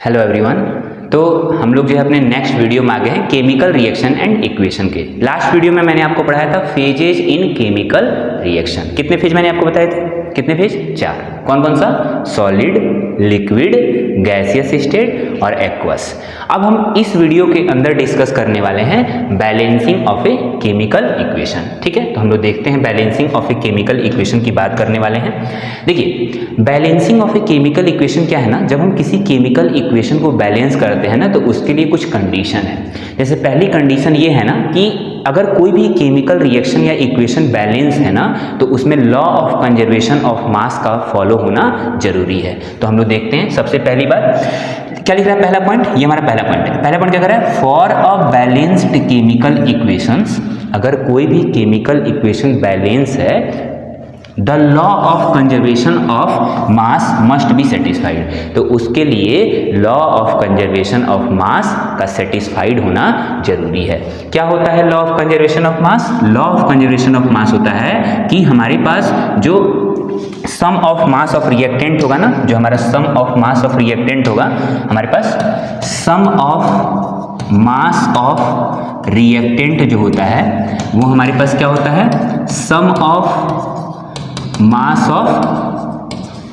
Hello everyone. तो हम लोग जो है अपने नेक्स्ट वीडियो में आ गए हैं केमिकल रिएक्शन एंड इक्वेशन के। लास्ट वीडियो में मैंने आपको पढ़ाया था फेजेज इन केमिकल रिएक्शन। कितने फेज मैंने आपको बताए थे? कितने फेज? 4। कौन कौन सा? सॉलिड, लिक्विड, गैसियस स्टेट और एक्वस। अब हम इस वीडियो के अंदर डिस्कस करने वाले हैं balancing of a chemical equation. ठीक है, तो हम लोग देखते हैं balancing of a chemical equation की बात करने वाले हैं। देखिए, balancing of a chemical equation क्या है ना, जब हम किसी केमिकल इक्वेशन को बैलेंस करते हैं ना तो उसके लिए कुछ कंडीशन है। जैसे पहली कंडीशन ये है ना कि अगर कोई भी केमिकल रिएक्शन या इक्वेशन बैलेंस है ना तो उसमें लॉ ऑफ कंजर्वेशन ऑफ मास का फॉलो होना जरूरी है। तो हम लोग देखते हैं सबसे पहली बात क्या लिख रहा है। पहला पॉइंट, ये हमारा पहला पॉइंट है। पहला पॉइंट क्या कर रहा है? For a balanced chemical equations, अगर कोई भी केमिकल इक्वेशन बैलेंस है, the law of conservation of mass must be satisfied. तो उसके लिए लॉ ऑफ कंजर्वेशन ऑफ मास का सेटिस्फाइड होना जरूरी है। क्या होता है law of conservation of mass? Law of conservation of मास होता है कि हमारे पास जो सम ऑफ मास ऑफ रिएक्टेंट होगा ना, जो हमारा सम ऑफ मास ऑफ रिएक्टेंट होगा, हमारे पास सम ऑफ मास ऑफ रिएक्टेंट जो होता है वो हमारे पास क्या होता है? Sum of mass of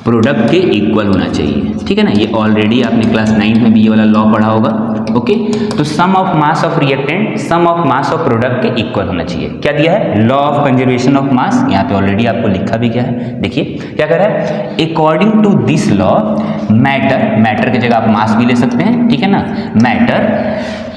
product के इक्वल होना चाहिए। ठीक है ना, ये ऑलरेडी आपने क्लास 9 में भी ये वाला लॉ पढ़ा होगा। ओके, तो sum of mass of reactant sum of mass of product के इक्वल होना चाहिए। क्या दिया है? Law of conservation of mass. यहाँ पे ऑलरेडी आपको लिखा भी क्या है, देखिए क्या कर रहा है। According to this law matter की जगह आप मास भी ले सकते हैं। ठीक है ना, matter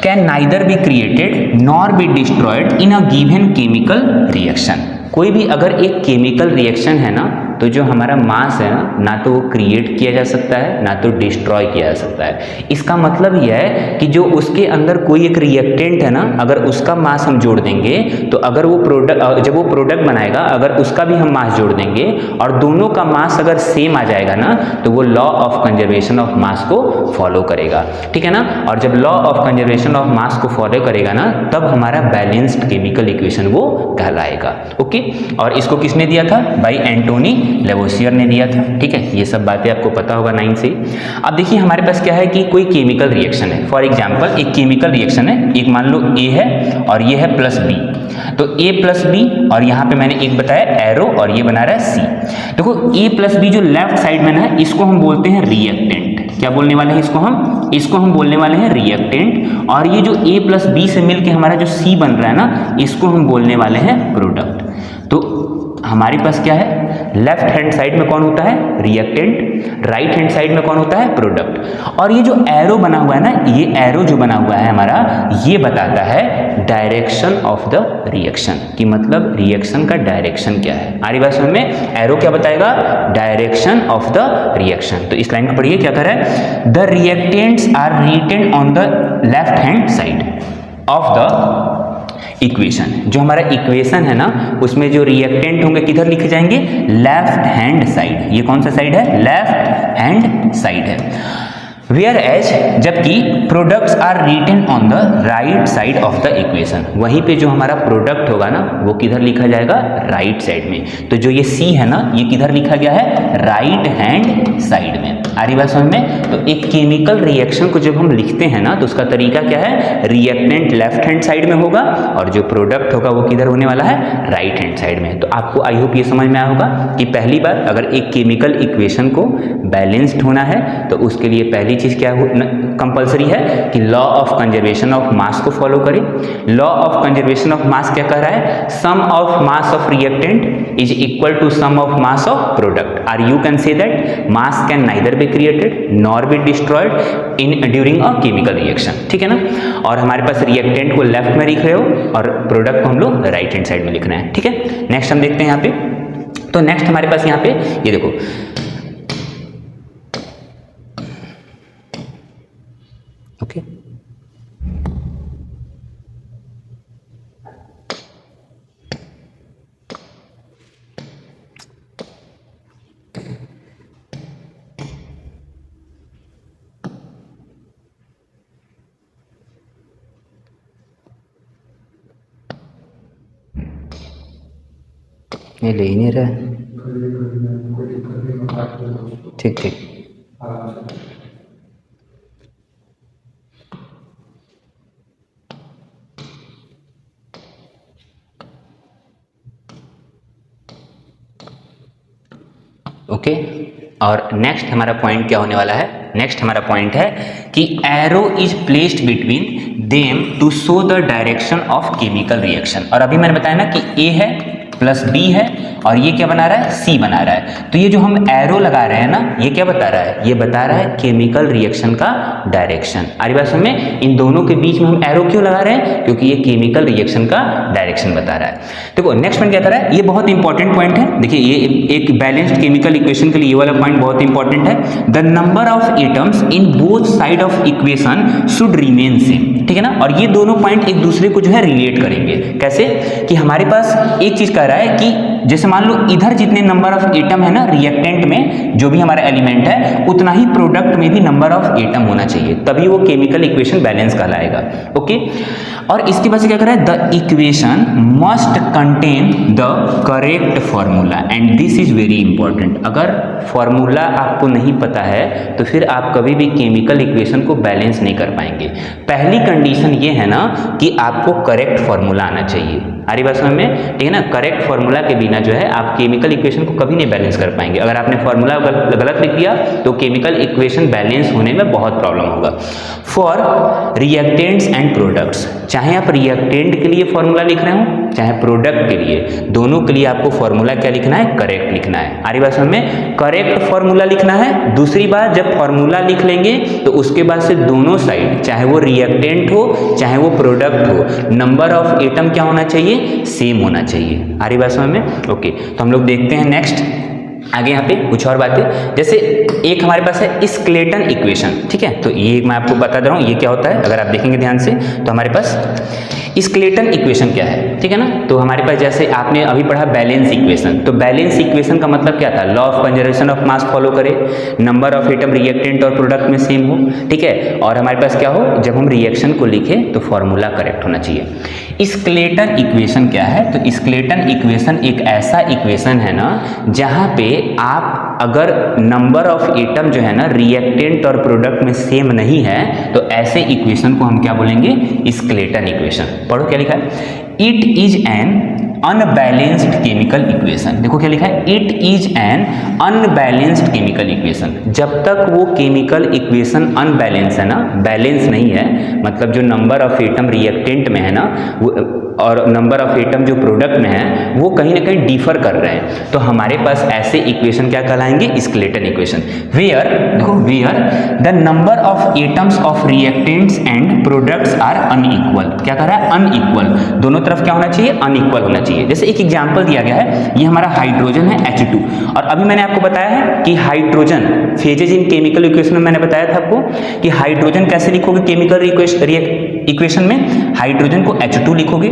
can neither be created nor be destroyed in a given chemical reaction. कोई भी अगर एक केमिकल रिएक्शन है ना तो जो हमारा मास है ना तो वो क्रिएट किया जा सकता है ना तो डिस्ट्रॉय किया जा सकता है। इसका मतलब यह है कि जो उसके अंदर कोई एक रिएक्टेंट है ना, अगर उसका मास हम जोड़ देंगे तो अगर वो प्रोडक्ट, जब वो प्रोडक्ट बनाएगा, अगर उसका भी हम मास जोड़ देंगे और दोनों का मास अगर सेम आ जाएगा ना तो वो law of conservation of mass को फॉलो करेगा। ठीक है ना, और जब law of conservation of mass को फॉलो करेगा ना तब हमारा बैलेंस्ड केमिकल इक्वेशन वो कहलाएगा। ओके, और इसको किसने दिया था? भाई एंटोनी लेवोसियर ने दिया था। ठीक है, ये सब बातें आपको पता होगा 9 से। अब देखिए हमारे पास क्या है कि कोई केमिकल रिएक्शन है। फॉर एग्जांपल एक केमिकल रिएक्शन है, एक मान लो ए है और ये है प्लस बी। तो ए प्लस बी और यहाँ पे मैंने एक बताया एरो और ये बना रहा है सी। देखो ए प्लस बी जो लेफ्ट साइड में ना, इसको हम बोलते हैं रिएक्टेंट। क्या बोलने वाले हैं इसको हम बोलने वाले हैं रिएक्टेंट। और ये जो ए प्लस बी से मिलके हमारा जो सी बन रहा है ना, इसको हम बोलने वाले हैं प्रोडक्ट। तो हमारे पास क्या है? लेफ्ट हैंड साइड में कौन होता है? रिएक्टेंट। राइट हैंड साइड में कौन होता है? प्रोडक्ट। और ये जो एरो बना हुआ है ना, ये एरो जो बना हुआ है हमारा, ये बताता है डायरेक्शन ऑफ द रिएक्शन, कि मतलब रिएक्शन का डायरेक्शन क्या है। आ रही बात समझ में? एरो क्या बताएगा? Direction of the reaction. तो इस लाइन को पढ़िए, क्या कर रहा है? The reactants are written on the left hand side of the equation. जो हमारा इक्वेशन है ना उसमें जो रिएक्टेंट होंगे किधर लिखे जाएंगे? Left hand side. ये कौन सा साइड है? लेफ्ट हैंड साइड है। वेयर एज, जबकि products are written on the right side of the equation. वहीं पे जो हमारा प्रोडक्ट होगा ना वो किधर लिखा जाएगा? राइट साइड में। तो जो ये सी है ना ये किधर लिखा गया है? राइट हैंड साइड में। आ रही बात समझ में? तो एक केमिकल रिएक्शन को जब हम लिखते हैं ना तो उसका तरीका क्या है? रिएक्टेंट लेफ्ट हैंड साइड में होगा और जो प्रोडक्ट होगा वो किधर होने वाला है? राइट हैंड साइड में। तो आपको आई होप ये समझ में आया होगा कि पहली बात, अगर एक केमिकल इक्वेशन को बैलेंस्ड होना है तो उसके लिए पहली चीज क्या कंपलसरी है कि law of conservation of mass को फॉलो करें। Law of conservation of mass क्या कह रहा है? Sum of mass of reactant is equal to sum of mass of product. और you can say that mass can neither be created nor be destroyed in during a chemical reaction. ठीक है ना, और हमारे पास रिएक्टेंट को left में लिख रहे हो और प्रोडक्ट को हम लोग राइट हैंड साइड में लिखना है। ठीक है, नेक्स्ट हम देखते हैं यहाँ पे। तो नेक्स्ट हमारे पास यहाँ पे ये देखो, ओके ये ले ही नहीं रहा है। ठीक ठीक ओके। और नेक्स्ट हमारा पॉइंट क्या होने वाला है, नेक्स्ट हमारा पॉइंट है कि arrow is placed between them to show the direction of chemical reaction. और अभी मैंने बताया ना कि ए है प्लस बी है और ये क्या बना रहा है, सी बना रहा है। तो ये जो हम एरो लगा रहे हैं ना, ये क्या बता रहा है, ये बता रहा है केमिकल रिएक्शन का डायरेक्शन। आ रही बात समझ में? इन दोनों के बीच में हम एरो क्यों लगा रहे हैं, क्योंकि ये केमिकल रिएक्शन का डायरेक्शन बता रहा है। देखो नेक्स्ट पॉइंट क्या बता रहा है, ये बहुत इंपॉर्टेंट पॉइंट है। देखिए ये एक बैलेंस्ड केमिकल इक्वेशन के लिए ये वाला पॉइंट बहुत इंपॉर्टेंट है। The number of atoms in both side of equation should remain same, ठीक है ना। और ये दोनों पॉइंट एक दूसरे को जो है रिलेट करेंगे। कैसे कि हमारे पास एक चीज कह रहा है कि जैसे मान लो इधर जितने नंबर ऑफ एटम है ना रिएक्टेंट में, जो भी हमारा एलिमेंट है, उतना ही प्रोडक्ट में भी नंबर ऑफ एटम होना चाहिए, तभी वो केमिकल इक्वेशन बैलेंस कहलाएगा। ओके। और इसके बाद से क्या कर रहा है, the equation must contain the correct formula and this is very important. अगर फॉर्मूला आपको नहीं पता है तो फिर आप कभी भी केमिकल इक्वेशन को बैलेंस नहीं कर पाएंगे। पहली कंडीशन ये है ना कि आपको करेक्ट फॉर्मूला आना चाहिए। आ रही बात समझ में? ठीक है ना। करेक्ट फॉर्मूला के बिना जो है आप केमिकल इक्वेशन को कभी नहीं बैलेंस कर पाएंगे। अगर आपने फॉर्मूला गलत लिख दिया तो केमिकल इक्वेशन बैलेंस होने में बहुत प्रॉब्लम होगा। फॉर रिएक्टेंट्स एंड प्रोडक्ट्स, चाहे आप रिएक्टेंट के लिए फॉर्मूला लिख रहे हो चाहे प्रोडक्ट के लिए, दोनों के लिए आपको फॉर्मूला क्या लिखना है, करेक्ट लिखना है। आ रही बात समझ में? करेक्ट फॉर्मूला लिखना है। दूसरी बात, जब फॉर्मूला लिख लेंगे तो उसके बाद से दोनों साइड, चाहे वो रिएक्टेंट हो चाहे वो प्रोडक्ट हो, नंबर ऑफ एटम क्या होना चाहिए, सेम होना चाहिए। आ रही बात समझ में? ओके। तो हम लोग देखते हैं नेक्स्ट आगे यहाँ पे कुछ और बातें। जैसे एक हमारे पास है स्केलेटन इक्वेशन, ठीक है। तो ये मैं आपको बता दे रहा हूँ ये क्या होता है। अगर आप देखेंगे ध्यान से तो हमारे पास स्केलेटन इक्वेशन क्या है, ठीक है ना। तो हमारे पास जैसे आपने अभी पढ़ा बैलेंस इक्वेशन, तो बैलेंस इक्वेशन का मतलब क्या था, law of conservation of mass follow करे, नंबर ऑफ एटम रिएक्टेंट और प्रोडक्ट में सेम हो, ठीक है। और हमारे पास क्या हो, जब हम रिएक्शन को लिखें तो फॉर्मूला करेक्ट होना चाहिए। स्केलेटन इक्वेशन क्या है, तो स्केलेटन इक्वेशन एक ऐसा इक्वेशन है ना जहाँ पे आप अगर नंबर ऑफ एटम जो है ना रिएक्टेंट और प्रोडक्ट में सेम नहीं है तो ऐसे इक्वेशन को हम क्या बोलेंगे, स्केलेटन इक्वेशन। पढ़ो क्या लिखा है, it is an unbalanced chemical equation. देखो क्या लिखा है, it is an unbalanced chemical equation. जब तक वो केमिकल इक्वेशन अनबैलेंस है ना, बैलेंस नहीं है, मतलब जो नंबर ऑफ एटम रिएक्टेंट में है ना वो और नंबर ऑफ एटम जो प्रोडक्ट में है वो कहीं ना कहीं डिफर कर रहे हैं, तो हमारे पास ऐसे इक्वेशन क्या कहलाएंगे, स्केलेटन इक्वेशन। वेयर, देखो where the number of atoms of reactants and products are unequal. क्या कह रहा है, अनइक्वल, दोनों तरफ क्या होना चाहिए, अनइक्वल होना चाहिए। जैसे एक एग्जांपल दिया गया है, ये हमारा हाइड्रोजन है H2, और अभी मैंने आपको बताया है कि हाइड्रोजन फेजेज इन केमिकल इक्वेशन में मैंने बताया था आपको कि हाइड्रोजन कैसे लिखोगे केमिकल इक्वेशन में, हाइड्रोजन को H2 लिखोगे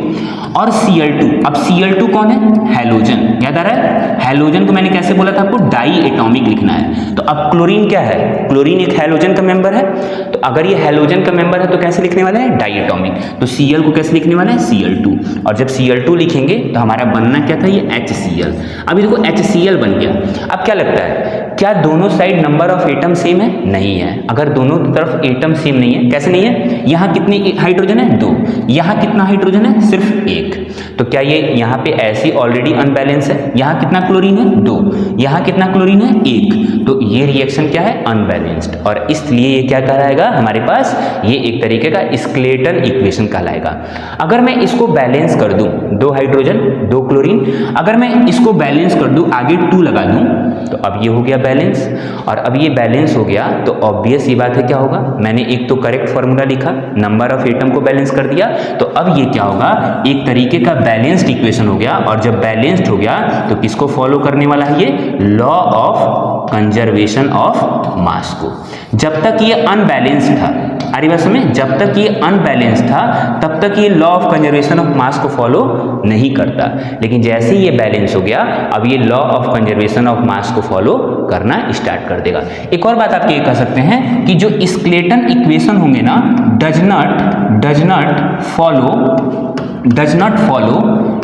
और Cl2। अब Cl2 कौन है, हैलोजन, याद आ रहा है। हैलोजन को मैंने कैसे बोला था आपको, डाई एटॉमिक लिखना है। तो अब क्लोरीन क्या है, क्लोरीन एक हैलोजन का मेंबर है, तो अगर ये हैलोजन का मेंबर है तो कैसे लिखने वाला है, डाई एटॉमिक। तो Cl को कैसे लिखने वाला है, Cl2, और जब Cl2 लिखेंगे तो हमारा बनना क्या था, ये HCl। अभी देखो HCl बन गया। अब क्या लगता है, क्या दोनों side number of atom same है, नहीं है। अगर दोनों तरफ एटम सेम नहीं है, कैसे नहीं है, यहाँ कितनी हाइड्रोजन है, 2, यहाँ कितना हाइड्रोजन है, सिर्फ 1, तो क्या ये यहाँ पे ऐसी ऑलरेडी अनबैलेंस है। यहाँ कितना क्लोरीन है, 2, यहाँ कितना क्लोरीन है, 1, तो ये रिएक्शन क्या है, अनबैलेंस्ड, और इसलिए ये क्या कहलाएगा हमारे पास, ये एक तरीके का स्केलेटन इक्वेशन कहलाएगा। अगर मैं इसको बैलेंस कर दूं, 2 हाइड्रोजन 2 क्लोरीन, अगर मैं इसको बैलेंस कर दूं, आगे 2 लगा दूं, तो अब ये हो गया बैलेंस। और अब ये बैलेंस हो गया तो ऑब्वियस ये बात है क्या होगा, मैंने एक तो करेक्ट फॉर्मूला लिखा, नंबर ऑफ एटम को बैलेंस कर दिया, तो अब ये क्या होगा, एक तरीके का बैलेंस्ड इक्वेशन हो गया। और जब बैलेंस्ड हो गया तो किसको फॉलो करने वाला है, ये law of conservation of mass को। जब तक ये अनबैलेंस्ड था, अरे बस में जब तक ये अनबैलेंस्ड था तब तक ये law of conservation of mass को फॉलो नहीं करता, लेकिन जैसे ही ये बैलेंस हो गया अब ये law of conservation of mass को फॉलो करना स्टार्ट कर देगा। एक और बात आप ये कह सकते हैं कि जो स्केलेटन इक्वेशन होंगे ना, does not follow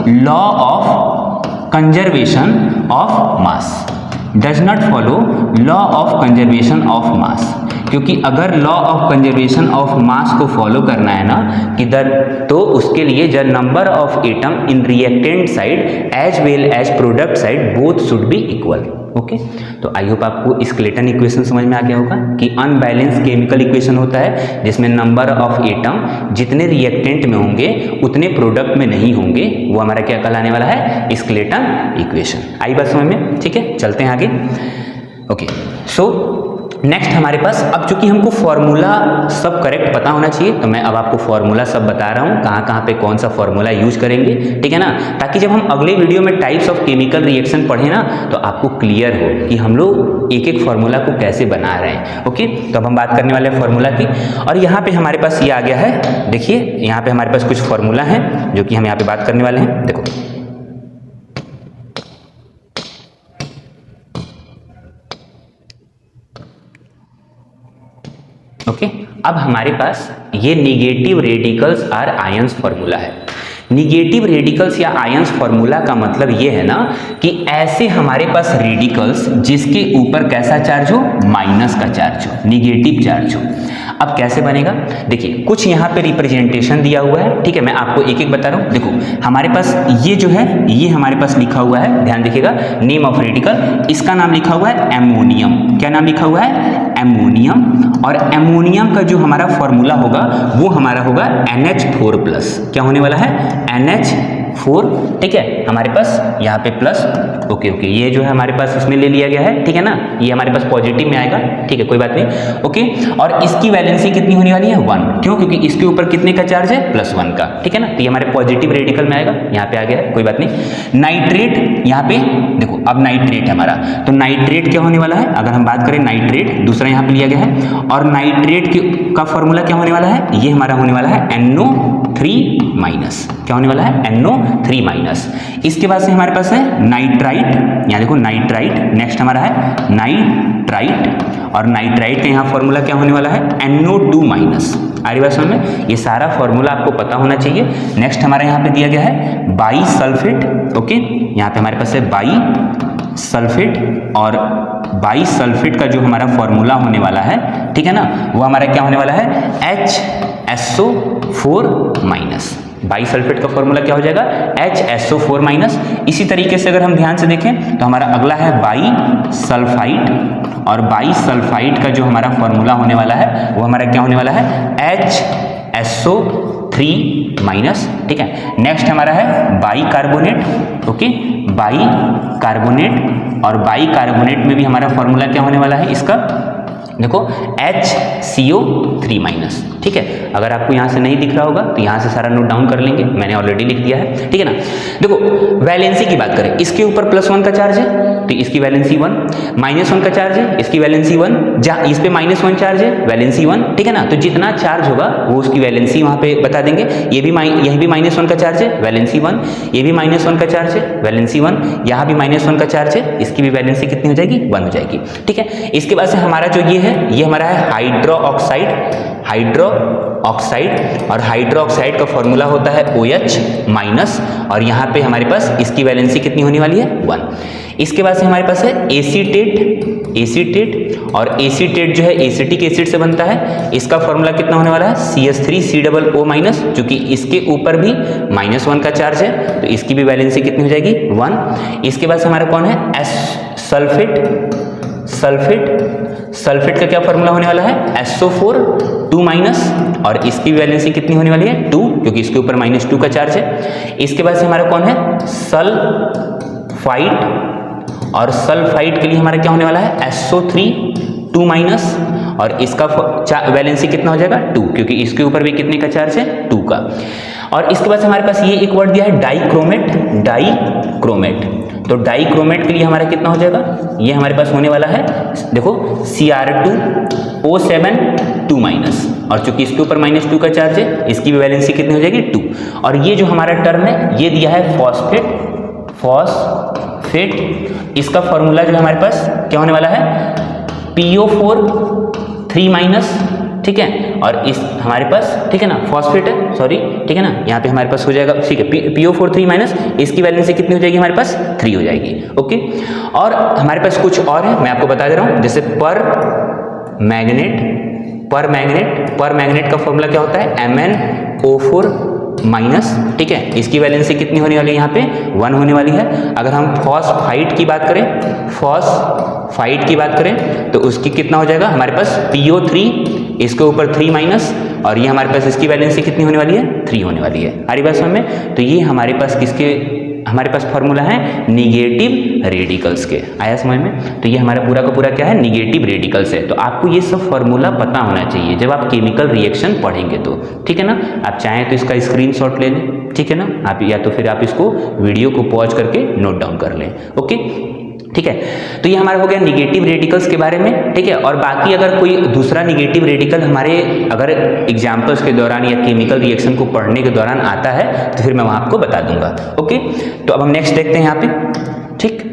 law of conservation of mass, does not follow law of conservation of mass, क्योंकि अगर law of conservation of mass को फॉलो करना है ना किधर, तो उसके लिए the number of atom in reactant side as well as product side both should be equal. Okay, तो आई होप आपको स्केलेटन इक्वेशन समझ में आ गया होगा कि अनबैलेंस केमिकल इक्वेशन होता है जिसमें नंबर ऑफ एटम जितने रिएक्टेंट में होंगे उतने प्रोडक्ट में नहीं होंगे, वो हमारा क्या कहलाने वाला है, स्केलेटन इक्वेशन। आई बात समझ में? ठीक है, चलते हैं आगे। ओके, सो नेक्स्ट हमारे पास, अब चूंकि हमको फॉर्मूला सब करेक्ट पता होना चाहिए, तो मैं अब आपको फॉर्मूला सब बता रहा हूँ, कहाँ कहाँ पे कौन सा फॉर्मूला यूज करेंगे, ठीक है ना, ताकि जब हम अगले वीडियो में टाइप्स ऑफ केमिकल रिएक्शन पढ़ें ना, तो आपको क्लियर हो कि हम लोग एक एक फॉर्मूला को कैसे बना रहे हैं। ओके, तो अब हम बात करने वाले हैं फॉर्मूला की, और यहाँ पे हमारे पास ये आ गया है, देखिए यहाँ पे हमारे पास कुछ फॉर्मूला है जो कि हम यहाँ पे बात करने वाले हैं। देखो ओके, अब हमारे पास ये negative radicals or ions formula है। निगेटिव रेडिकल्स या आयंस फॉर्मूला का मतलब ये है ना कि ऐसे हमारे पास रेडिकल्स जिसके ऊपर कैसा चार्ज हो, माइनस का चार्ज हो, निगेटिव चार्ज हो। अब कैसे बनेगा, देखिए कुछ यहाँ पे रिप्रेजेंटेशन दिया हुआ है, ठीक है, मैं आपको एक एक बता रहा हूँ। देखो हमारे पास ये जो है, ये हमारे पास लिखा हुआ है, ध्यान देखिएगा, नेम ऑफ रेडिकल, इसका नाम लिखा हुआ है एमोनियम। क्या नाम लिखा हुआ है, एमोनियम। और एमोनियम का जो हमारा फॉर्मूला होगा वो हमारा होगा NH4+। क्या होने वाला है, NH4, ठीक है, हमारे पास यहाँ पे प्लस, ओके, ये जो है हमारे पास इसमें ले लिया गया है, ठीक है ना, ये हमारे पास पॉजिटिव में आएगा, ठीक है, कोई बात नहीं, ओके। और इसकी वैलेंसी कितनी होने वाली है, 1, क्यों, क्योंकि इसके ऊपर कितने का चार्ज है, +1 का, ठीक है ना, तो ये हमारे पॉजिटिव रेडिकल में आएगा, यहाँ पे आ गया है, कोई बात नहीं। नाइट्रेट, यहाँ पे देखो, अब नाइट्रेट है हमारा, तो नाइट्रेट क्या होने वाला है, अगर हम बात करें नाइट्रेट, दूसरा यहाँ पे लिया गया है, और नाइट्रेट का फॉर्मूला क्या होने वाला है, ये हमारा होने वाला है NO3-। क्या होने वाला है, NO3-। इसके बाद से हमारे पास है नाइट्राइट, यहाँ देखो नाइट्राइट, नेक्स्ट हमारा है नाइट्राइट, और नाइट्राइट का यहाँ फॉर्मूला क्या होने वाला है, NO2-। आ रही बात समझ में, ये सारा फॉर्मूला आपको पता होना चाहिए। नेक्स्ट हमारा यहाँ पे दिया गया है बाई सल्फेट, ओके, यहाँ पे हमारे पास है बाई सल्फेट, और बाई सल्फेट का जो हमारा फॉर्मूला होने वाला है, ठीक है ना, वो हमारा क्या होने वाला है, HSO4-। बाई सल्फेट का फॉर्मूला क्या हो जाएगा, HSO4-। इसी तरीके से अगर हम ध्यान से देखें तो हमारा अगला है बाई सल्फाइड, और बाई सल्फाइड का जो हमारा फॉर्मूला होने वाला है वो हमारा क्या होने वाला है, HSO3-। ठीक है, नेक्स्ट हमारा है by carbonate, okay, by carbonate, और बाई कार्बोनेट में भी हमारा फॉर्मूला क्या होने वाला है इसका, देखो HCO3-। ठीक है, अगर आपको यहाँ से नहीं दिख रहा होगा तो यहाँ से सारा नोट डाउन कर लेंगे, मैंने ऑलरेडी लिख दिया है, ठीक है ना। देखो वैलेंसी की बात करें, इसके ऊपर +1 का चार्ज है तो इसकी वैलेंसी 1, -1 का चार्ज है इसकी वैलेंसी 1, जहाँ इस पे -1 चार्ज है वैलेंसी 1, ठीक है ना। तो जितना चार्ज होगा वो उसकी वैलेंसी वहाँ पे बता देंगे। ये भी यहीं भी -1 का चार्ज है वैलेंसी 1, ये भी -1 का चार्ज है वैलेंसी 1, यहाँ भी -1 का चार्ज है, इसकी भी वैलेंसी कितनी हो जाएगी, 1 हो जाएगी। ठीक है, इसके बाद से हमारा जो ये है, ये हमारा है हाइड्रो ऑक्साइड, और हाइड्रो ऑक्साइड का फॉर्मूला होता है OH-, और यहाँ पे हमारे पास इसकी वैलेंसी कितनी होने वाली है, 1। इसके बाद से हमारे पास है एसीटेट, और एसीटेट जो है एसिटिक एसिड से बनता है, इसका फॉर्मूला कितना होने वाला है, CH3COO-, क्योंकि इसके ऊपर भी -1 का चार्ज है तो इसकी भी वैलेंसी कितनी हो जाएगी, 1। इसके बाद से हमारा कौन है, सल्फेट का क्या फॉर्मूला होने वाला है, SO4(2-), और इसकी वैलेंसी कितनी होने वाली है, 2, क्योंकि इसके ऊपर -2 का चार्ज है। इसके बाद से हमारा कौन है, सल्फाइड, और सल्फाइड के लिए हमारा क्या होने वाला है, SO3(2-), और इसका वैलेंसी कितना हो जाएगा, 2, क्योंकि इसके ऊपर भी कितने का चार्ज है, 2 का। और इसके बाद से हमारे पास ये एक वर्ड दिया है डाइक्रोमेट, तो डाइक्रोमेट के लिए हमारा कितना हो जाएगा, ये हमारे पास होने वाला है, देखो Cr2O7(2-), और चूंकि इसके ऊपर -2 का चार्ज है इसकी भी वैलेंसी कितनी हो जाएगी, 2। और ये जो हमारा टर्म है ये दिया है फॉस्फेट, इसका फॉर्मूला जो है हमारे पास क्या होने वाला है, PO4(3-), ठीक है, और इस हमारे पास, ठीक है ना, फॉस्फेट है, सॉरी, ठीक है ना, यहाँ पे हमारे पास हो जाएगा, ठीक है, PO4(3-), इसकी वैलेंसी कितनी हो जाएगी हमारे पास, 3 हो जाएगी, ओके। और हमारे पास कुछ और है, मैं आपको बता दे रहा हूँ, जैसे पर मैग्नेट का फॉर्मूला क्या होता है, MnO4 माइनस, ठीक है, इसकी वैलेंसी कितनी होने वाली है यहाँ पे 1 होने वाली है। अगर हम फॉस्फाइड की बात करें, फॉस्फाइड की बात करें तो उसकी कितना हो जाएगा हमारे पास PO3, इसके ऊपर 3 माइनस, और ये हमारे पास इसकी वैलेंसी कितनी होने वाली है 3 होने वाली है। आ रही बात समझ में? तो ये हमारे पास किसके, हमारे पास फॉर्मूला है निगेटिव रेडिकल्स के। आया समझ में? तो ये हमारा पूरा का पूरा क्या है, निगेटिव रेडिकल्स है। तो आपको ये सब फॉर्मूला पता होना चाहिए जब आप केमिकल रिएक्शन पढ़ेंगे तो, ठीक है ना। आप चाहें तो इसका स्क्रीनशॉट ले लें, ठीक है ना, आप या तो फिर आप इसको वीडियो को पॉज करके नोट डाउन कर लें। ओके, ठीक है। तो ये हमारा हो गया निगेटिव रेडिकल्स के बारे में, ठीक है। और बाकी अगर कोई दूसरा निगेटिव रेडिकल हमारे अगर एग्जाम्पल्स के दौरान या केमिकल रिएक्शन को पढ़ने के दौरान आता है तो फिर मैं वहाँ आपको बता दूंगा। ओके, तो अब हम नेक्स्ट देखते हैं यहाँ पे, ठीक।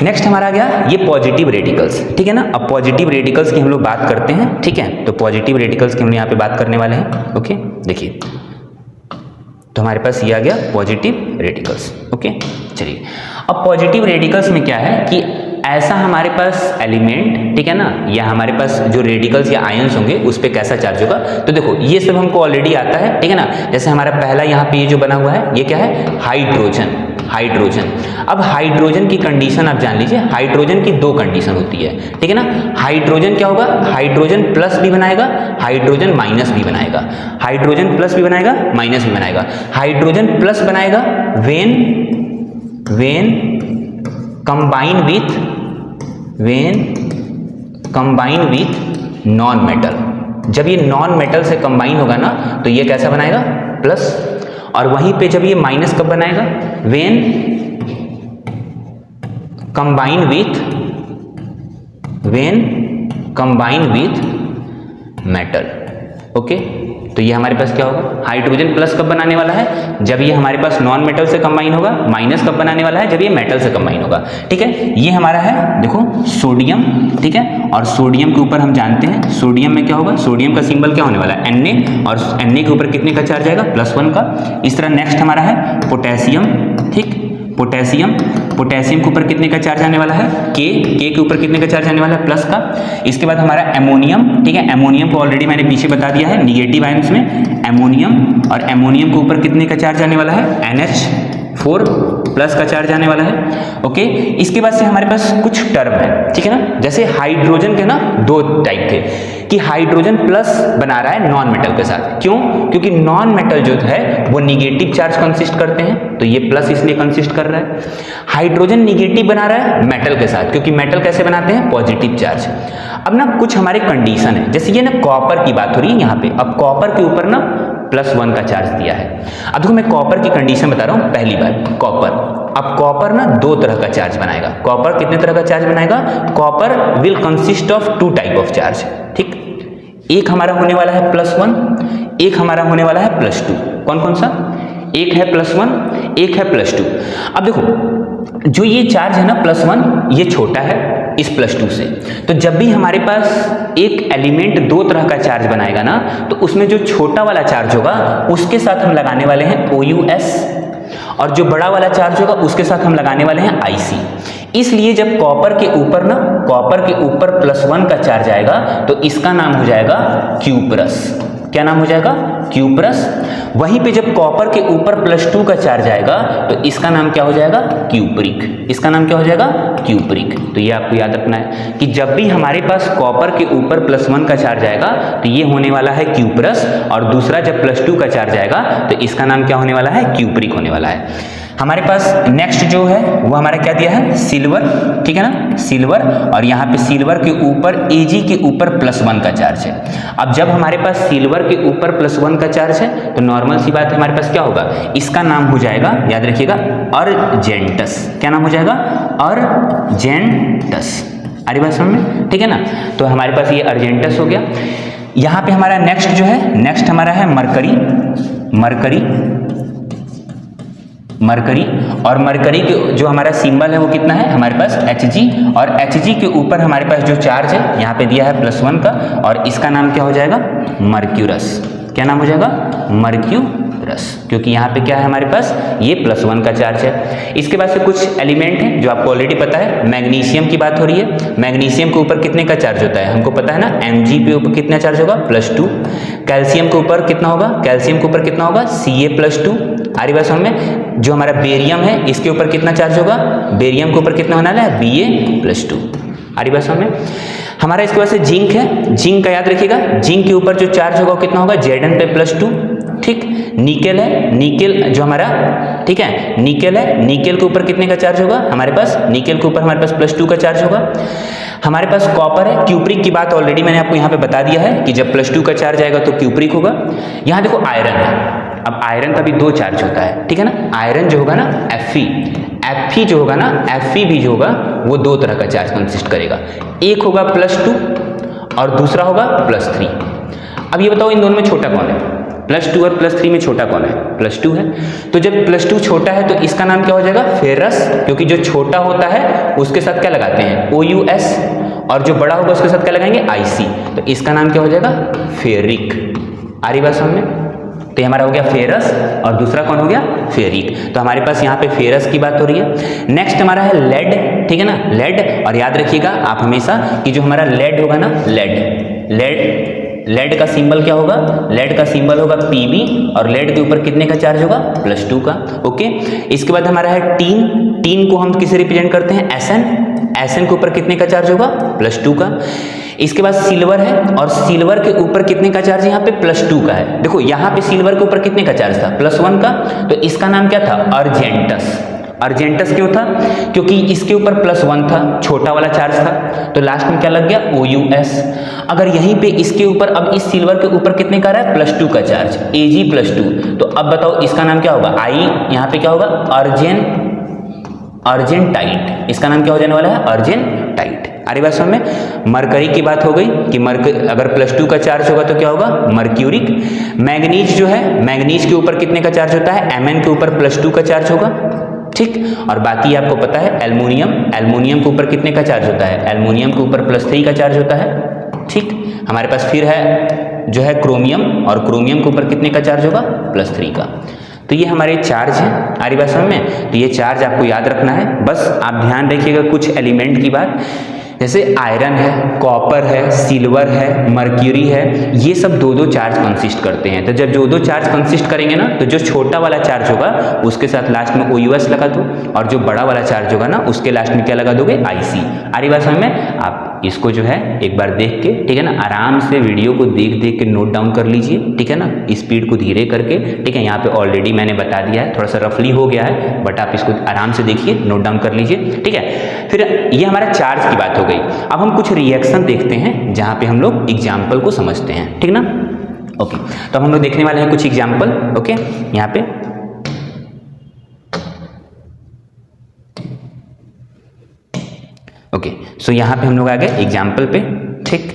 नेक्स्ट हमारा आ गया ये पॉजिटिव रेडिकल्स, ठीक है ना। अब पॉजिटिव रेडिकल्स की हम लोग बात करते हैं, ठीक है। तो पॉजिटिव रेडिकल्स की हम यहाँ पे बात करने वाले हैं। ओके, देखिए तो हमारे पास ये आ गया पॉजिटिव रेडिकल्स। ओके, चलिए अब पॉजिटिव रेडिकल्स में क्या है कि ऐसा हमारे पास एलिमेंट, ठीक है ना, या हमारे पास जो रेडिकल्स या आयंस होंगे उस पे कैसा चार्ज होगा। तो देखो ये सब हमको ऑलरेडी आता है, ठीक है ना। जैसे हमारा पहला यहाँ पे ये जो बना हुआ है ये क्या है, हाइड्रोजन। हाइड्रोजन, अब हाइड्रोजन की कंडीशन आप जान लीजिए, हाइड्रोजन की 2 कंडीशन होती है, ठीक है ना। हाइड्रोजन क्या होगा, हाइड्रोजन प्लस भी बनाएगा, हाइड्रोजन माइनस भी बनाएगा। हाइड्रोजन प्लस भी बनाएगा, माइनस भी बनाएगा। हाइड्रोजन प्लस बनाएगा when combine with non metal. जब ये नॉन मेटल से कंबाइन होगा ना तो ये कैसा बनाएगा, प्लस। और वहीं पे जब ये माइनस कब बनाएगा, when combine with metal. Okay, तो ये हमारे पास क्या होगा, हाइड्रोजन प्लस कब बनाने वाला है, जब ये हमारे पास नॉन मेटल से कंबाइन होगा। माइनस कब बनाने वाला है, जब ये मेटल से कंबाइन होगा, ठीक है। ये हमारा है देखो सोडियम, ठीक है। और सोडियम के ऊपर हम जानते हैं सोडियम में क्या होगा, सोडियम का सिंबल क्या होने वाला है Na, और Na के ऊपर कितने का चार्ज आएगा, +1 का। इस तरह नेक्स्ट हमारा है पोटेशियम, ठीक। पोटेशियम के ऊपर कितने का चार्ज आने वाला है, के के ऊपर कितने का चार्ज आने वाला है, प्लस का। इसके बाद हमारा एमोनियम, ठीक है। एमोनियम को ऑलरेडी मैंने पीछे बता दिया है निगेटिव आयंस में एमोनियम, और एमोनियम के ऊपर कितने का चार्ज आने वाला है, NH4 प्लस का चार्ज आने वाला है। ओके, इसके बाद से हमारे पास कुछ टर्म है, ठीक है ना। जैसे हाइड्रोजन के ना 2 टाइप थे कि हाइड्रोजन प्लस बना रहा है नॉन मेटल के साथ। क्यों? क्योंकि नॉन मेटल जो है वो निगेटिव चार्ज कंसिस्ट करते हैं, तो ये प्लस इसलिए कंसिस्ट कर रहा है। हाइड्रोजन निगेटिव बना रहा है मेटल के साथ, क्योंकि मेटल कैसे बनाते हैं, पॉजिटिव चार्ज। अब ना कुछ हमारे कंडीशन है, जैसे ये ना कॉपर की बात हो रही है यहाँ पे। अब कॉपर के ऊपर ना +1 का चार्ज दिया है। अब देखो मैं कॉपर की कंडीशन बता रहा हूँ। पहली बात कॉपर, अब कॉपर ना 2 तरह का चार्ज बनाएगा। कॉपर कितने तरह का चार्ज बनाएगा, copper will consist of 2 type of charge, ठीक। एक हमारा होने वाला है +1, एक हमारा होने वाला है +2। कौन कौन सा, एक है +1, एक है +2। अब देखो जो ये चार्ज है ना +1, ये छोटा है इस +2 से। तो जब भी हमारे पास एक एलिमेंट 2 तरह का चार्ज बनाएगा ना, तो उसमें जो छोटा वाला चार्ज होगा उसके साथ हम लगाने वाले हैं OUS, और जो बड़ा वाला चार्ज होगा उसके साथ हम लगाने वाले हैं IC। इसलिए जब कॉपर के ऊपर ना, कॉपर के ऊपर +1 का चार्ज आएगा तो इसका नाम हो जाएगा क्यूप्रस। क्या नाम हो जाएगा, क्यूप्रस। वहीं पे जब कॉपर के ऊपर +2 का चार्ज आएगा तो इसका नाम क्या हो जाएगा, क्यूप्रिक। इसका नाम क्या हो जाएगा, क्यूप्रिक। तो ये आपको याद रखना है कि जब भी हमारे पास कॉपर के ऊपर +1 का चार्ज आएगा तो ये होने वाला है क्यूप्रस, और दूसरा जब +2 का चार्ज आएगा तो इसका नाम क्या होने वाला है, क्यूप्रिक होने वाला है। हमारे पास नेक्स्ट जो है वो हमारा क्या दिया है, सिल्वर, ठीक है ना, सिल्वर। और यहाँ पे सिल्वर के ऊपर Ag के ऊपर +1 का चार्ज है। अब जब हमारे पास सिल्वर के ऊपर +1 का चार्ज है तो नॉर्मल सी बात है हमारे पास क्या होगा, इसका नाम हो जाएगा, याद रखिएगा, अर्जेंटस। क्या नाम हो जाएगा, अर्जेंटस। अरे बात समझ में, ठीक है ना। तो हमारे पास ये अर्जेंटस हो गया। यहाँ पे हमारा नेक्स्ट जो है, नेक्स्ट हमारा है मरकरी। मरकरी, और मरकरी के जो हमारा सिंबल है वो कितना है हमारे पास, Hg। और Hg के ऊपर हमारे पास जो चार्ज है यहाँ पे दिया है +1 का, और इसका नाम क्या हो जाएगा, मर्क्यूरस। क्या नाम हो जाएगा, मर्क्यूरस, क्योंकि यहाँ पे क्या है हमारे पास, ये +1 का चार्ज है। इसके बाद से कुछ एलिमेंट हैं जो आपको ऑलरेडी पता है। मैग्नीशियम की बात हो रही है। मैग्नीशियम के ऊपर कितने का चार्ज होता है, हमको पता है ना, Mg पे ऊपर कितना चार्ज होगा, +2। कैल्शियम के ऊपर कितना होगा, कैल्शियम के ऊपर कितना होगा Ca+2। आ रही बात समझ में। जो हमारा बेरियम है इसके ऊपर कितना चार्ज होगा, बेरियम के ऊपर कितना होने वाला है Ba+2। आ रही बात समझ में। हमारा इसके बाद से जिंक है, जिंक का याद रखिएगा, जिंक के ऊपर जो चार्ज होगा कितना होगा Zn+2। ठीक, निकेल है, निकेल जो हमारा, ठीक है, निकेल है, निकेल के ऊपर कितने का चार्ज होगा हमारे पास, निकेल के ऊपर हमारे पास +2 का चार्ज होगा। हमारे पास कॉपर है, क्यूप्रिक की बात ऑलरेडी मैंने आपको यहाँ पे बता दिया है कि जब +2 का चार्ज आएगा तो क्यूप्रिक होगा। यहाँ देखो आयरन है, अब आयरन का भी 2 चार्ज होता है, ठीक है ना। आयरन जो होगा ना Fe जो होगा ना, Fe जो होगा वो 2 तरह का चार्ज कंसिस्ट करेगा, एक होगा +2 और दूसरा होगा +3। अब ये बताओ इन दोनों में छोटा कौन है, +2 और +3 में छोटा कौन है, +2 है। तो जब +2 छोटा है तो इसका नाम क्या हो जाएगा, फेरस, क्योंकि जो छोटा होता है उसके साथ क्या लगाते हैं OUS, और जो बड़ा होगा उसके साथ क्या लगाएंगे IC, तो इसका नाम क्या हो जाएगा फेरिक। आ रही बात समझ में। तो हमारा हो गया फेरस और दूसरा कौन हो गया फेरिक। तो हमारे पास यहाँ पे फेरस की बात हो रही है। नेक्स्ट हमारा है लेड, ठीक है ना, लेड। और याद रखिएगा आप हमेशा कि जो हमारा लेड होगा ना, लेड का सिंबल क्या होगा, लेड का सिंबल होगा Pb, और लेड के ऊपर कितने का चार्ज होगा +2 का। ओके, इसके बाद हमारा है टीन, टीन को हम किसे रिप्रेजेंट करते हैं Sn के ऊपर कितने का चार्ज होगा +2 का। इसके बाद सिल्वर है, और सिल्वर के ऊपर कितने का चार्ज यहाँ पे +2 का है। देखो यहाँ पे सिल्वर के ऊपर कितने का चार्ज था +1 का, तो इसका नाम क्या था अर्जेंटस। अर्जेंटस क्यों था, क्योंकि इसके ऊपर +1 था, छोटा वाला चार्ज था, तो लास्ट में क्या लग गया OUS। अगर यहीं पे इसके ऊपर, अब इस सिल्वर के ऊपर कितने का रहा है +2 का चार्ज Ag+2, तो अब बताओ इसका नाम क्या होगा यहाँ पे क्या होगा अर्जेंटाइट। इसका नाम क्या हो जाने वाला है अर्जेंटाइट। अरे बात समझ में। मरकरी की बात हो गई कि अगर +2 का चार्ज होगा तो क्या होगा मर्क्यूरिक। मैग्नीज जो है, मैग्नीज के ऊपर कितने का चार्ज होता है Mn के ऊपर +2 का चार्ज होगा, ठीक। और बाकी आपको पता है एल्युमिनियम, एल्युमिनियम के ऊपर कितने का चार्ज होता है, एल्युमिनियम के ऊपर +3 का चार्ज होता है, ठीक। हमारे पास फिर है जो है क्रोमियम, और क्रोमियम के ऊपर कितने का चार्ज होगा +3 का। तो ये हमारे चार्ज हैं। आ रही बात समझ में। तो ये चार्ज आपको याद रखना है, बस आप ध्यान रखिएगा कुछ एलिमेंट की बात, जैसे आयरन है, कॉपर है, सिल्वर है, मर्क्यूरी है, ये सब 2-2 चार्ज कंसिस्ट करते हैं। तो जब 2-2 चार्ज कंसिस्ट करेंगे ना, तो जो छोटा वाला चार्ज होगा उसके साथ लास्ट में OUS लगा दो, और जो बड़ा वाला चार्ज होगा ना उसके लास्ट में क्या लगा दोगे IC। आ रही बात समझ में। आप इसको जो है एक बार देख के, ठीक है ना, आराम से वीडियो को देख के नोट डाउन कर लीजिए, ठीक है ना, स्पीड को धीरे करके, ठीक है। यहाँ पे ऑलरेडी मैंने बता दिया है, थोड़ा सा रफली हो गया है, बट आप इसको आराम से देखिए, नोट डाउन कर लीजिए, ठीक है। फिर ये हमारा चार्ज की बात हो गई। अब हम कुछ रिएक्शन देखते हैं जहाँ पे हम लोग एग्जाम्पल को समझते हैं, ठीक ना। ओके, तो हम लोग देखने वाले हैं कुछ एग्जाम्पल। ओके, यहाँ पे ओके, सो यहाँ पे हम लोग आ गए एग्जाम्पल पे, ठीक।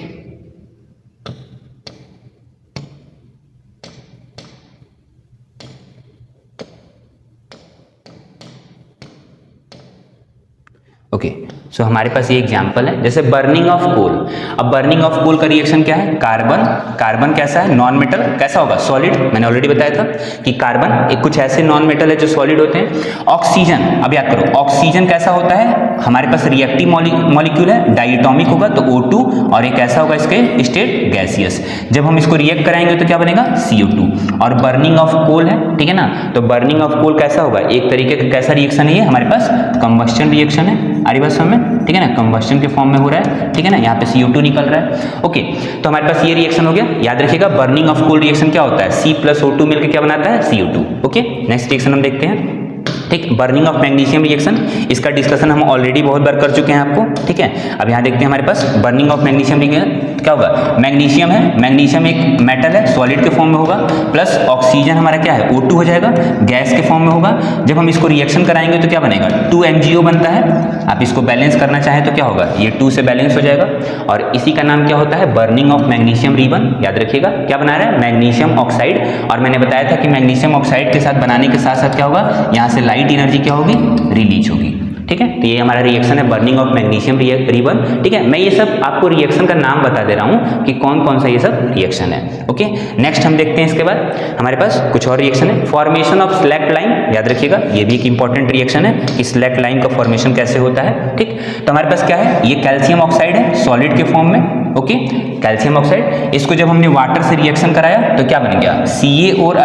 ओके, सो हमारे पास ये एग्जाम्पल है, जैसे बर्निंग ऑफ कोल। अब बर्निंग ऑफ कोल का रिएक्शन क्या है, कार्बन कैसा है, नॉन मेटल, कैसा होगा सॉलिड। मैंने ऑलरेडी बताया था कि कार्बन एक कुछ ऐसे नॉन मेटल है जो सॉलिड होते हैं। ऑक्सीजन, अब याद करो ऑक्सीजन कैसा होता है, हमारे पास रिएक्टिव मॉलिक्यूल है, डाइएटॉमिक होगा तो O2, और एक ऐसा होगा इसके स्टेट गैसियस। जब हम इसको रिएक्ट कराएंगे तो क्या बनेगा CO2। और बर्निंग ऑफ कोल है, ठीक है ना, तो बर्निंग ऑफ कोल कैसा होगा, एक तरीके का कैसा रिएक्शन है ये हमारे पास कंबस्टन रिएक्शन है। आ रही बात समझ में, ठीक है ना, कंबस्टन के फॉर्म में हो रहा है, ठीक है ना, यहाँ पे CO2 निकल रहा है। ओके, तो हमारे पास ये रिएक्शन हो गया। याद रखिएगा बर्निंग ऑफ कोल रिएक्शन क्या होता है, C+O2 मिलकर क्या बनाता है CO2। ओके, नेक्स्ट रिएक्शन हम देखते हैं, ठीक। बर्निंग ऑफ मैग्नीशियम रिएक्शन, इसका डिस्कशन हम ऑलरेडी बहुत बार कर चुके हैं आपको, ठीक है। अब यहाँ देखते हैं हमारे पास बर्निंग ऑफ मैग्नीशियम रिएक्शन क्या होगा, मैग्नीशियम है, मैग्नीशियम एक मेटल है, सॉलिड के फॉर्म में होगा, प्लस ऑक्सीजन हमारा क्या है O2 हो जाएगा, गैस के फॉर्म में होगा। जब हम इसको रिएक्शन कराएंगे तो क्या बनेगा 2MgO बनता है। आप इसको बैलेंस करना चाहें तो क्या होगा, ये 2 से बैलेंस हो जाएगा, और इसी का नाम क्या होता है बर्निंग ऑफ मैग्नीशियम रिबन। याद रखिएगा क्या बना रहा है मैग्नीशियम ऑक्साइड, और मैंने बताया था कि मैग्नीशियम ऑक्साइड के साथ बनाने के साथ साथ क्या होगा, यहाँ से लाइट एनर्जी क्या होगी रिलीज होगी, ठीक है। तो ये हमारा रिएक्शन है बर्निंग ऑफ मैग्नीशियम रिबन, ठीक है। मैं ये सब आपको रिएक्शन का नाम बता दे रहा हूँ कि कौन कौन सा ये सब रिएक्शन है। ओके, नेक्स्ट हम देखते हैं इसके बाद हमारे पास कुछ और रिएक्शन है, फॉर्मेशन ऑफ स्लैक्ड लाइन। याद रखिएगा ये भी एक इंपॉर्टेंट रिएक्शन है कि स्लैक्ड लाइन का फॉर्मेशन कैसे होता है, ठीक। तो हमारे पास क्या है, ये कैल्शियम ऑक्साइड है सॉलिड के फॉर्म में, ओके, कैल्शियम ऑक्साइड। इसको जब हमने वाटर से रिएक्शन कराया तो क्या बन गया, Ca और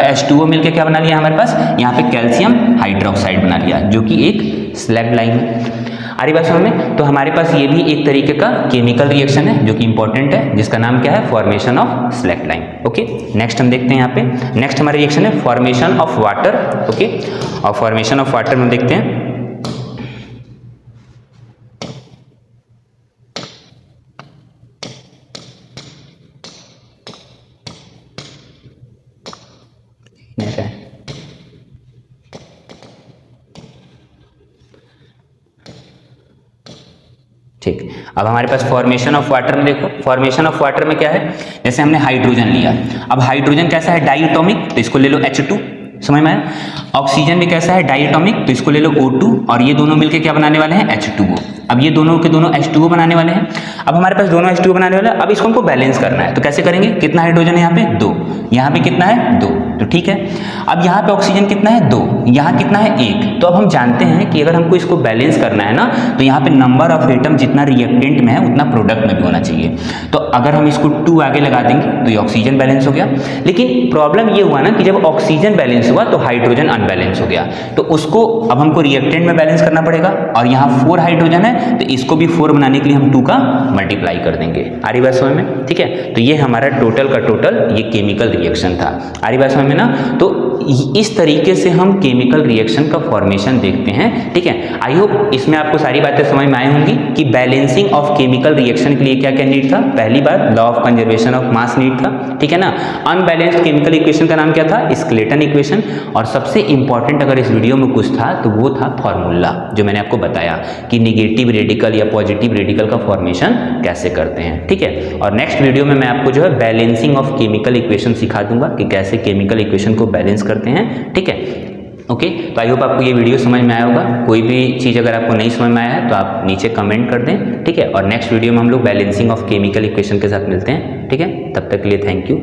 H2O मिलकर क्या बना लिया हमारे पास, यहाँ पे कैल्शियम हाइड्रोक्साइड बना लिया, जो कि एक स्लैग लाइन है। आ रही बात समझ में। तो हमारे पास ये भी एक तरीके का केमिकल रिएक्शन है जो कि इंपॉर्टेंट है, जिसका नाम क्या है, formation of slag line. Okay, next हम देखते हैं यहाँ पे, नेक्स्ट हमारा रिएक्शन है फॉर्मेशन ऑफ वाटर। ओके, और फॉर्मेशन ऑफ वाटर में देखते हैं, ठीक। अब हमारे पास फॉर्मेशन ऑफ वाटर में देखो, फॉर्मेशन ऑफ वाटर में क्या है, जैसे हमने हाइड्रोजन लिया, अब हाइड्रोजन कैसा है, डाइएटॉमिक, तो इसको ले लो H2, समझ में आया। ऑक्सीजन भी कैसा है, डाइएटॉमिक, तो इसको ले लो O2, और ये दोनों मिलकर क्या बनाने वाले हैं, H2O। अब ये दोनों के दोनों H2O बनाने वाले हैं। अब हमारे पास दोनों H2O बनाने वाले हैं, अब इसको हमको बैलेंस करना है, तो कैसे करेंगे, कितना हाइड्रोजन है यहाँ पे, 2, यहाँ पे कितना है, 2, तो ठीक है। अब यहाँ पे ऑक्सीजन कितना है, 2, यहाँ कितना है, 1। तो अब हम जानते हैं कि अगर हमको इसको बैलेंस करना है ना, तो यहाँ पे नंबर ऑफ एटम जितना रिएक्टेंट में है उतना प्रोडक्ट में भी होना चाहिए। तो अगर हम इसको 2 आगे लगा देंगे तो ये ऑक्सीजन बैलेंस हो गया। लेकिन प्रॉब्लम ये हुआ ना कि जब ऑक्सीजन बैलेंस हुआ तो हाइड्रोजन अनबैलेंस हो गया, तो उसको अब हमको रिएक्टेंट में बैलेंस करना पड़ेगा, और यहाँ 4 हाइड्रोजन है तो इसको भी 4 बनाने के लिए हम 2 का मल्टीप्लाई कर देंगे। आ रही बात समझ में, ठीक है। तो ये हमारा टोटल का टोटल ये केमिकल रिएक्शन था। आ रही बात समझ में ना। तो इस तरीके से हम केमिकल रिएक्शन का फॉर्मेशन देखते हैं, ठीक है। आई होप इसमें आपको सारी बातें समझ में आई होंगी कि बैलेंसिंग ऑफ केमिकल रिएक्शन के लिए क्या क्या नीड था। पहली बात, law of conservation of mass need था, ठीक है ना। अनबैलेंस्ड केमिकल इक्वेशन का नाम क्या था, स्केलेटन इक्वेशन। और सबसे इंपॉर्टेंट अगर इस वीडियो में कुछ था तो वो था फॉर्मूला, जो मैंने आपको बताया कि निगेटिव रेडिकल या पॉजिटिव रेडिकल का फॉर्मेशन कैसे करते हैं, ठीक है। और नेक्स्ट वीडियो में मैं आपको जो है बैलेंसिंग ऑफ केमिकल इक्वेशन सिखा दूंगा कि कैसे केमिकल इक्वेशन को बैलेंस करते हैं, ठीक है। ओके, तो आई होप आपको ये वीडियो समझ में आया होगा। कोई भी चीज़ अगर आपको नहीं समझ में आया है तो आप नीचे कमेंट कर दें, ठीक है। और नेक्स्ट वीडियो में हम लोग बैलेंसिंग ऑफ केमिकल इक्वेशन के साथ मिलते हैं, ठीक है। तब तक के लिए थैंक यू।